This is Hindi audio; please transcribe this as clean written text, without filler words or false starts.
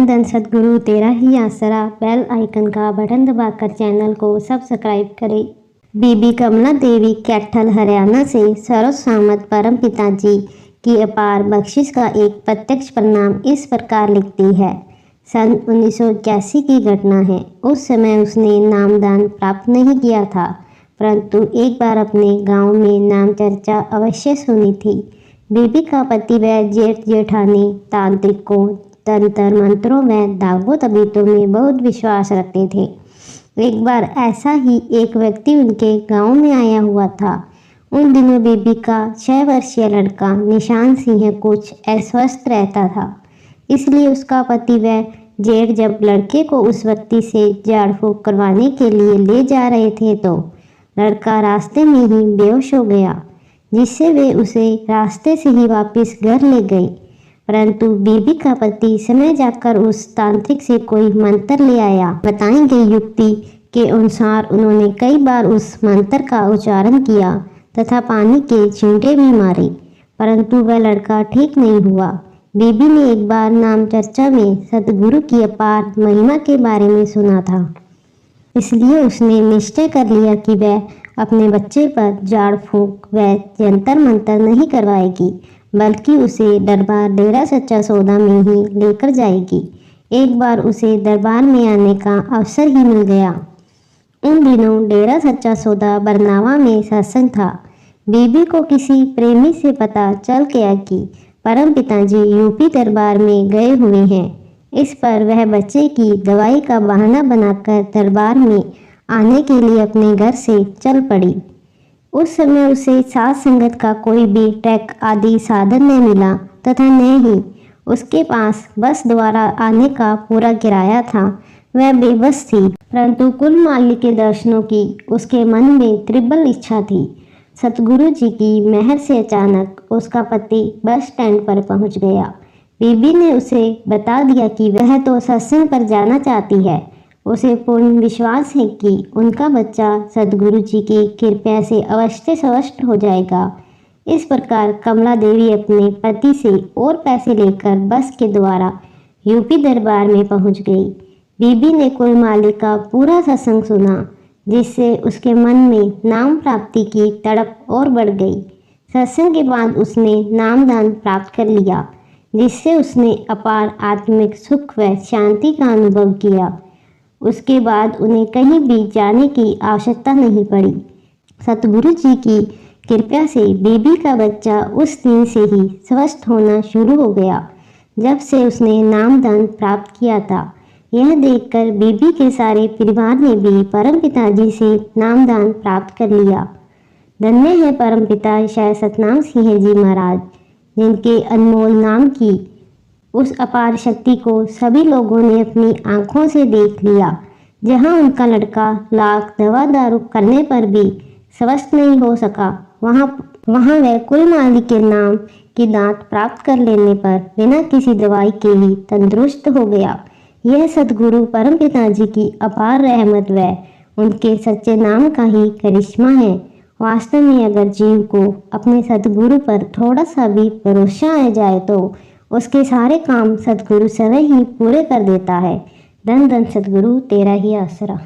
धन धन सद्गुरु तेरा ही आसरा। बेल आइकन का बटन दबाकर चैनल को सब्सक्राइब करें। बीबी कमला देवी कैथल हरियाणा से सर्वसम्मत परम पिताजी की अपार बख्शिश का एक प्रत्यक्ष परिणाम इस प्रकार लिखती है। सन 1981 की घटना है। उस समय उसने नामदान प्राप्त नहीं किया था, परंतु एक बार अपने गांव में नाम चर्चा अवश्य सुनी थी। बीबी का पति व जेठ जेठानी तांत्रिकों, तंत्र मंत्रों व दागो तबीतों में बहुत विश्वास रखते थे। एक बार ऐसा ही एक व्यक्ति उनके गांव में आया हुआ था। उन दिनों बीबी का 6 वर्षीय लड़का निशान सिंह कुछ अस्वस्थ रहता था, इसलिए उसका पति व जेठ जब लड़के को उस व्यक्ति से झाड़ फूंक करवाने के लिए ले जा रहे थे तो लड़का रास्ते में ही बेहोश हो गया, जिससे वे उसे रास्ते से ही वापस घर ले गए। परंतु बीबी का पति समय जाकर उस तांत्रिक से कोई मंत्र ले आया। बताई गई युक्ति के अनुसार उन्होंने कई बार उस मंत्र का उच्चारण किया तथा पानी के छींटे भी मारे, परंतु वह लड़का ठीक नहीं हुआ। बीबी ने एक बार नाम चर्चा में सतगुरु की अपार महिमा के बारे में सुना था, इसलिए उसने निश्चय कर लिया कि वह अपने बच्चे पर झाड़ फूंक व जंतर मंतर नहीं करवाएगी, बल्कि उसे दरबार डेरा सच्चा सौदा में ही लेकर जाएगी। एक बार उसे दरबार में आने का अवसर ही मिल गया। उन दिनों डेरा सच्चा सौदा बरनावा में सत्संग था। बीबी को किसी प्रेमी से पता चल गया कि परम पिताजी यूपी दरबार में गए हुए हैं। इस पर वह बच्चे की दवाई का बहाना बनाकर दरबार में आने के लिए अपने घर से चल पड़ी। उस समय उसे साथ संगत का कोई भी ट्रैक आदि साधन न मिला तथा न ही उसके पास बस द्वारा आने का पूरा किराया था। वह बेबस थी, परंतु कुल मालिक के दर्शनों की उसके मन में त्रिबल इच्छा थी। सतगुरु जी की मेहर से अचानक उसका पति बस स्टैंड पर पहुंच गया। बीबी ने उसे बता दिया कि वह तो सत्संग पर जाना चाहती है। उसे पूर्ण विश्वास है कि उनका बच्चा सद्गुरु जी की कृपा से अवश्य स्वस्थ हो जाएगा। इस प्रकार कमला देवी अपने पति से और पैसे लेकर बस के द्वारा यूपी दरबार में पहुंच गई। बीबी ने कुल मालिक का पूरा सत्संग सुना, जिससे उसके मन में नाम प्राप्ति की तड़प और बढ़ गई। सत्संग के बाद उसने नामदान प्राप्त कर लिया, जिससे उसने अपार आत्मिक सुख व शांति का अनुभव किया। उसके बाद उन्हें कहीं भी जाने की आवश्यकता नहीं पड़ी। सतगुरु जी की कृपा से बीबी का बच्चा उस दिन से ही स्वस्थ होना शुरू हो गया, जब से उसने नामदान प्राप्त किया था। यह देखकर बीबी के सारे परिवार ने भी परम पिताजी से नामदान प्राप्त कर लिया। धन्य है परम पिता शाह सतनाम सिंह जी महाराज, जिनके अनमोल नाम की उस अपार शक्ति को सभी लोगों ने अपनी आंखों से देख लिया। जहां उनका लड़का लाख दवा दारू करने पर भी स्वस्थ नहीं हो सका, वहां वह कुल मालिक के नाम की दात प्राप्त कर लेने पर बिना किसी दवाई के ही तंदुरुस्त हो गया। यह सद्गुरु परम पिताजी की अपार रहमत व उनके सच्चे नाम का ही करिश्मा है। वास्तव में अगर जीव को अपने सद्गुरु पर थोड़ा सा भी भरोसा आ जाए तो उसके सारे काम सद्गुरु स्वयं ही पूरे कर देता है। धन धन सद्गुरु तेरा ही आसरा।